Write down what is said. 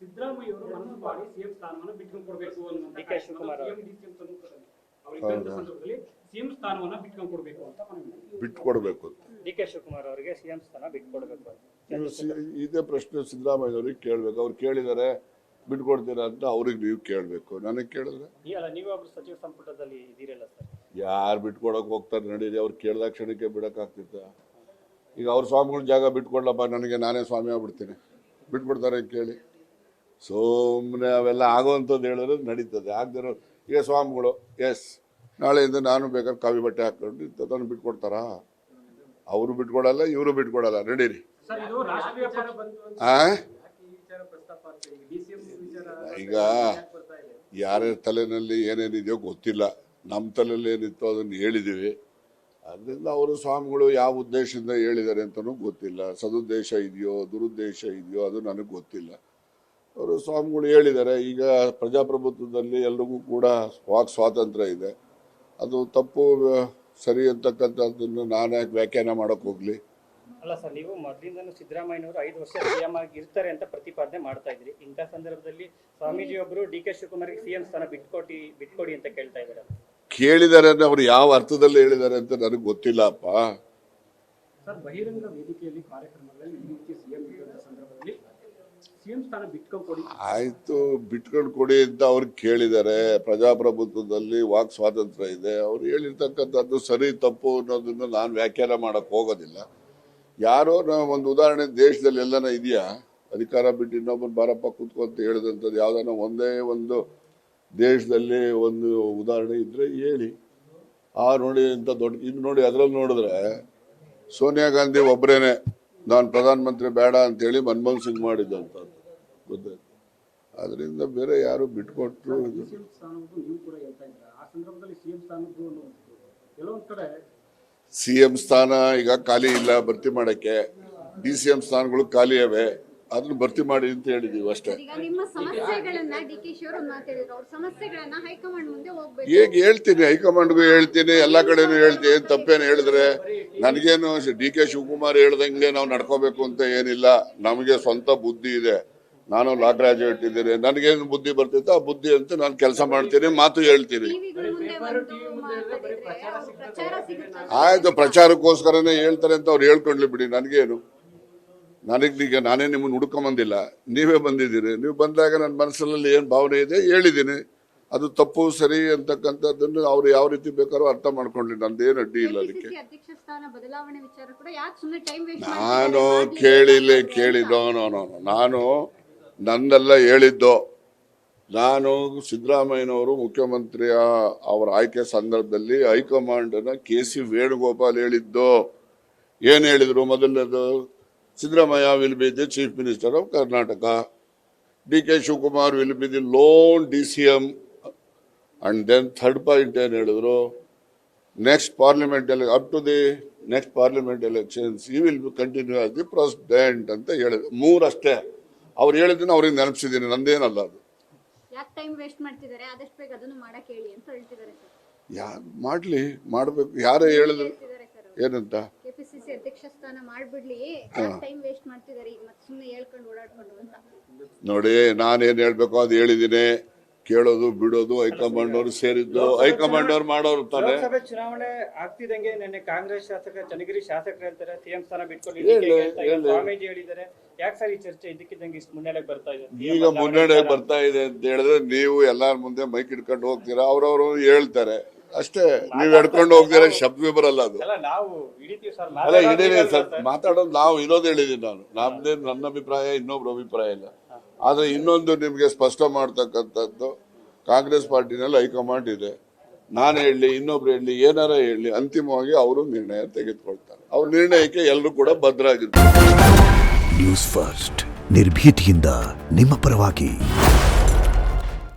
ಸಿದ್ದರಾಮಯ್ಯ ಅವರು ಮನಸ್ಸು ಮಾಡಿ ಸಿಎಂ ಸ್ಥಾನವನ್ನು ಬಿಟ್ಕೊಂಡು ಕೊಡಬೇಕು ಅನ್ನುವಂತ ಡಿ.ಕೆ. ಶಿವಕುಮಾರ್ ಸಂದರ್ಭದಲ್ಲಿ ಸಿಎಂ ಸ್ಥಾನವನ್ನ ಬಿಟ್ಕೊಂಡು ಕೊಡಬೇಕು ಅಂತ ಬಿಟ್ಕೊಡ್ಬೇಕು. ಡಿ.ಕೆ. ಶಿವಕುಮಾರ್ ಅವರಿಗೆ ಸಿಎಂ ಸ್ಥಾನ ಬಿಟ್ಕೊಡ್ಬೇಕು. ಇದೇ ಪ್ರಶ್ನೆ ಸಿದ್ದರಾಮಯ್ಯವ್ರಿಗೆ ಕೇಳ್ಬೇಕು. ಅವ್ರು ಕೇಳಿದಾರೆ ಬಿಟ್ಕೊಡ್ತೀರಾ ಅಂತ ಅವ್ರಿಗೆ ನೀವು ಕೇಳಬೇಕು. ನನಗೆ ಕೇಳಿದ್ರೆ ನೀವು ಒಬ್ರು ಸಚಿವ ಸಂಪುಟದಲ್ಲಿ ಇದ್ದೀರಲ್ಲ ಸರ್, ಯಾರು ಬಿಟ್ಕೊಡಕ್ ಹೋಗ್ತಾರೆ ನಡೀರಿ. ಅವ್ರು ಕೇಳಿದ ಕ್ಷಣಕ್ಕೆ ಬಿಡಕ್ಕಾಗ್ತಿತ್ತ? ಈಗ ಅವ್ರ ಸ್ವಾಮಿಗಳ ಜಾಗ ಬಿಟ್ಕೊಡ್ಲಪ್ಪ ನನಗೆ, ನಾನೇ ಸ್ವಾಮಿ ಆಗ್ಬಿಡ್ತೀನಿ, ಬಿಟ್ಬಿಡ್ತಾರೆ ಕೇಳಿ. ಸುಮ್ಮನೆ ಅವೆಲ್ಲ ಆಗೋವಂಥದ್ದು ಹೇಳಿದ್ರೆ ನಡೀತದೆ. ಆಗದಿರೋ ಈಗ ಸ್ವಾಮಿಗಳು ನಾಳೆಯಿಂದ ನಾನು ಬೇಕಾದ್ರೆ ಕಾವಿ ಬಟ್ಟೆ ಹಾಕೊಂಡು ತಂದು ಬಿಟ್ಕೊಡ್ತಾರಾ? ಅವರು ಬಿಟ್ಕೊಡಲ್ಲ, ಇವರು ಬಿಟ್ಕೊಡಲ್ಲ. ನಡೀರಿ. ಈಗ ಯಾರ್ಯಾರ ತಲೆನಲ್ಲಿ ಏನೇನಿದೆಯೋ ಗೊತ್ತಿಲ್ಲ. ನಮ್ಮ ತಲೆಯಲ್ಲಿ ಏನಿತ್ತು ಅದನ್ನು ಹೇಳಿದ್ದೀವಿ. ಅದರಿಂದ ಅವರು ಸ್ವಾಮಿಗಳು ಯಾವ ಉದ್ದೇಶದಿಂದ ಹೇಳಿದ್ದಾರೆ ಅಂತಲೂ ಗೊತ್ತಿಲ್ಲ. ಸದುದ್ದೇಶ ಇದೆಯೋ ದುರುದ್ದೇಶ ಇದೆಯೋ ಅದು ನನಗೆ ಗೊತ್ತಿಲ್ಲ. ಅವರು ಸ್ವಾಮಿಗಳು ಹೇಳಿದ್ದಾರೆ. ಈಗ ಪ್ರಜಾಪ್ರಭುತ್ವದಲ್ಲಿ ಎಲ್ರಿಗೂ ಕೂಡ ವಾಕ್ ಸ್ವಾತಂತ್ರ್ಯ ಇದೆ. ಅದು ತಪ್ಪು ಸರಿ ಅಂತಕ್ಕಂಥದ್ದನ್ನು ನಾನು ಯಾಕೆ ವ್ಯಾಖ್ಯಾನ ಮಾಡೋಕ್ಕೆ ಹೋಗಲಿ? ಅಲ್ಲ ಸರ್, ನೀವು ಮೊದಲಿಂದನೂ ಸಿದ್ದರಾಮಯ್ಯನವರು 5 ವರ್ಷ ಸಿಎಂ ಆಗಿ ಇರ್ತಾರೆ ಅಂತ ಪ್ರತಿಪಾದನೆ ಮಾಡ್ತಾ ಇದ್ರಿ. ಇಂಥ ಸಂದರ್ಭದಲ್ಲಿ ಸ್ವಾಮೀಜಿ ಒಬ್ಬರು ಡಿ.ಕೆ. ಶಿವಕುಮಾರ್ಗೆ ಸಿಎಂ ಸ್ಥಾನ ಬಿಟ್ಕೊಡಿ ಅಂತ ಕೇಳ್ತಾ ಇದ್ದಾರೆ. ಕೇಳಿದ್ದಾರೆ ಅಂದ್ರೆ ಅವ್ರು ಯಾವ ಅರ್ಥದಲ್ಲಿ ಹೇಳಿದ್ದಾರೆ ಅಂತ ನನಗೆ ಗೊತ್ತಿಲ್ಲಪ್ಪ. ಸರ್, ಬಹಿರಂಗ ವೇದಿಕೆಯಲ್ಲಿ ಕಾರ್ಯಕ್ರಮಗಳಲ್ಲಿ ಈ ರೀತಿ ಸಿಎಂ ಇದ್ದ ಸಂದರ್ಭದಲ್ಲಿ ಸಿಎಂ ಸ್ಥಾನ ಬಿಟ್ಕೊಂಡು ಕೊಡಿ, ಆಯ್ತು ಬಿಟ್ಕೊಂಡು ಕೊಡಿ ಅಂತ ಅವ್ರು ಕೇಳಿದ್ದಾರೆ. ಪ್ರಜಾಪ್ರಭುತ್ವದಲ್ಲಿ ವಾಕ್ ಸ್ವಾತಂತ್ರ್ಯ ಇದೆ. ಅವ್ರು ಹೇಳಿರ್ತಕ್ಕಂಥದ್ದು ಸರಿ ತಪ್ಪು ಅನ್ನೋದನ್ನ ನಾನು ವ್ಯಾಖ್ಯಾನ ಮಾಡಕ್ ಹೋಗೋದಿಲ್ಲ. ಯಾರೋ ಒಂದು ಉದಾಹರಣೆ ದೇಶದಲ್ಲಿ ಎಲ್ಲನ ಇದೆಯಾ? ಅಧಿಕಾರ ಬಿಟ್ಟು ಇನ್ನೊಬ್ಬರು ಬಾರಪ್ಪ ಕೂತ್ಕೊಂತ ಹೇಳಿದಂಥದ್ದು ಯಾವ್ದಾನ ಒಂದೇ ಒಂದು ದೇಶದಲ್ಲಿ ಒಂದು ಉದಾಹರಣೆ ಇದ್ರೆ ಹೇಳಿ. ನೋಡಿ ಅಂತ ದೊಡ್ಡ ಇದು ನೋಡಿ. ಅದ್ರಲ್ಲಿ ನೋಡಿದ್ರೆ ಸೋನಿಯಾ ಗಾಂಧಿ ಒಬ್ಬರೇನೆ ನಾನು ಪ್ರಧಾನಮಂತ್ರಿ ಬೇಡ ಅಂತೇಳಿ ಮನಮೋಹನ್ ಸಿಂಗ್ ಮಾಡಿದ್ದಂಥದ್ದು ಗೊತ್ತಾಯ್ತು. ಅದರಿಂದ ಬೇರೆ ಯಾರು ಬಿಟ್ಕೊಟ್ರು. ಸಿಎಂ ಸ್ಥಾನ ಈಗ ಖಾಲಿ ಇಲ್ಲ ಭರ್ತಿ ಮಾಡಕ್ಕೆ. DCM ಸ್ಥಾನಗಳು ಖಾಲಿ ಇವೆ, ಅದನ್ನ ಭರ್ತಿ ಮಾಡಿ ಅಂತ ಹೇಳಿದೀವಿ ಅಷ್ಟೇ. ಈಗ ಹೇಳ್ತೀನಿ, ಹೈಕಮಾಂಡ್ಗೂ ಹೇಳ್ತೀನಿ, ಎಲ್ಲಾ ಕಡೆನೂ ಹೇಳ್ತೀನಿ. ತಪ್ಪೇನು ಹೇಳಿದ್ರೆ ನನಗೇನು ಡಿ.ಕೆ. ಶಿವಕುಮಾರ್ ಹೇಳ್ದಂಗೆ ನಾವು ನಡ್ಕೋಬೇಕು ಅಂತ ಏನಿಲ್ಲ. ನಮಗೆ ಸ್ವಂತ ಬುದ್ಧಿ ಇದೆ. ನಾನು ಲಾ ಗ್ರಾಜುಯೇಟ್ ಇದ್ದೀನಿ. ನನಗೇನು ಬುದ್ಧಿ ಬರ್ತಿತ್ತು ಆ ಬುದ್ಧಿ ಅಂತ ನಾನು ಕೆಲಸ ಮಾಡ್ತೀನಿ, ಮಾತು ಹೇಳ್ತೀನಿ. ಆಯ್ತು, ಪ್ರಚಾರಕ್ಕೋಸ್ಕರನೇ ಹೇಳ್ತಾರೆ ಅಂತ ಅವ್ರು ಹೇಳ್ಕೊಂಡ್ಲಿ ಬಿಡಿ. ನನಗೇನು, ನನಗೀಗ ನಾನೇ ನಿಮ್ಮನ್ನು ಹುಡ್ಕೊಂಬಂದಿಲ್ಲ, ನೀವೇ ಬಂದಿದ್ದೀರಿ. ನೀವು ಬಂದಾಗ ನನ್ನ ಮನಸ್ಸಲ್ಲಿ ಏನು ಭಾವನೆ ಇದೆ ಹೇಳಿದ್ದೀನಿ. ಅದು ತಪ್ಪು ಸರಿ ಅಂತಕ್ಕಂಥದ್ದನ್ನು ಅವ್ರು ಯಾವ ರೀತಿ ಬೇಕಾದ್ರೂ ಅರ್ಥ ಮಾಡ್ಕೊಂಡ್ಲಿ. ನಂದೇನು ಅಡ್ಡಿ ಇಲ್ಲ ಅದಕ್ಕೆ. ನಾನು ಕೇಳಿದ್ದೋ ನಾನು ನನ್ನೆಲ್ಲ ಹೇಳಿದ್ದು. ನಾನು ಸಿದ್ದರಾಮಯ್ಯನವರು ಮುಖ್ಯಮಂತ್ರಿಯ ಅವರ ಆಯ್ಕೆ ಸಂದರ್ಭದಲ್ಲಿ ಹೈಕಮಾಂಡ್ನ KC ವೇಣುಗೋಪಾಲ್ ಹೇಳಿದ್ದು. ಏನು ಹೇಳಿದ್ರು? ಮೊದಲನೇದು, Siddaramaiah will be the chief minister of Karnataka, DK. Shivakumar will be the lone DCM. And then third point ಏನು ಹೇಳಿದ್ರು? Next parliament up to the next parliament elections he will continue as the president ಅಂತ ಹೇಳಿದ್ರು. 3 ಅಷ್ಟೇ ಅವ್ರು ಹೇಳಿದ್ದನ್ನು ಅವ್ರಿಗೆ ನೆನಪಿಸಿದ್ದೀನಿ, ನಂದೇನಲ್ಲ ಅದು. ಮಾಡ್ಲಿ, ಮಾಡ್ಬೇಕು. ಯಾರೇ ಹೇಳಿದ್ರು ಏನಂತ? ಕೆಪಿಸಿಸಿ ಅಧ್ಯಕ್ಷ ಸ್ಥಾನ ಮಾಡ್ಬಿಡ್ಲಿ, ಟೈಮ್ ವೇಸ್ಟ್ ಮಾಡ್ತಿದ್ದಾರೆ ಈಗ, ಮತ್ತೆ ಸುಮ್ಮನೆ ಹೇಳ್ಕೊಂಡು ಓಡಾಡ್ಕೊಂಡು ಅಂತ. ನೋಡಿ, ನಾನೇನ್ ಹೇಳ್ಬೇಕು ಅದು ಹೇಳಿದ್ದೀನಿ. ಕೇಳೋದು ಬಿಡೋದು ಹೈಕಮಾಂಡ್ ಅವರು ಸೇರಿದ್ದು, ಹೈಕಮಾಂಡ್ ಅವ್ರು ಮಾಡೋರು ತಾನೆ. ಲೋಕಸಭೆ ಚುನಾವಣೆ ಆಗ್ತಿದಂಗೆ ನಿನ್ನೆ ಕಾಂಗ್ರೆಸ್ ಶಾಸಕ ಚನ್ನಗಿರಿ ಶಾಸಕರು ಹೇಳ್ತಾರೆ ಸಿಎಂ ಸ್ಥಾನ ಬಿಟ್ಕೊಳ್ಳಿ, ಸ್ವಾಮೀಜಿ ಹೇಳಿದ್ದಾರೆ. ಯಾಕೆ ಸರ್ ಈ ಚರ್ಚೆ ಇದಕ್ಕಿದ್ದಂಗೆ ಮುನ್ನಡೆಗೆ ಬರ್ತಾ ಇದೆ? ಈಗ ಮುನ್ನಡೆ ಬರ್ತಾ ಇದೆ ಅಂತ ಹೇಳಿದ್ರೆ ನೀವು ಎಲ್ಲಾರ ಮುಂದೆ ಮೈಕ್ ಇಟ್ಕೊಂಡು ಹೋಗ್ತೀರಾ, ಅವ್ರವ್ರು ಹೇಳ್ತಾರೆ ಅಷ್ಟೇ. ನೀವ್ ಎಡ್ಕೊಂಡು ಹೋಗ್ತೀರಾ, ಶಬ್ದ ಬರಲ್ಲ ಅದು. ಅಲ್ಲ, ಇಡೀ ಮಾತಾಡೋದು ನಾವು ಇರೋದು ಹೇಳಿದೀನಿ ನಾನು. ನನ್ನ ಅಭಿಪ್ರಾಯ, ಇನ್ನೊಬ್ರು ಅಭಿಪ್ರಾಯ ಇಲ್ಲ. ಆದ್ರೆ ಇನ್ನೊಂದು ನಿಮ್ಗೆ ಸ್ಪಷ್ಟ ಮಾಡ್ತಕ್ಕಂಥದ್ದು, ಕಾಂಗ್ರೆಸ್ ಪಾರ್ಟಿನಲ್ಲಿ ಹೈಕಮಾಂಡ್ ಇದೆ. ನಾನು ಹೇಳಿ, ಇನ್ನೊಬ್ರು ಹೇಳಿ, ಏನಾರ ಹೇಳಿ, ಅಂತಿಮವಾಗಿ ಅವರು ನಿರ್ಣಯ ತೆಗೆದುಕೊಳ್ತಾರೆ. ಅವ್ರ ನಿರ್ಣಯಕ್ಕೆ ಎಲ್ಲರೂ ಕೂಡ ಬದ್ಧರಾಗಿರ್ತಾರೆ. ನ್ಯೂಸ್ ಫಸ್ಟ್, ನಿರ್ಭೀತಿಯಿಂದ ನಿಮ್ಮ ಪರವಾಗಿ.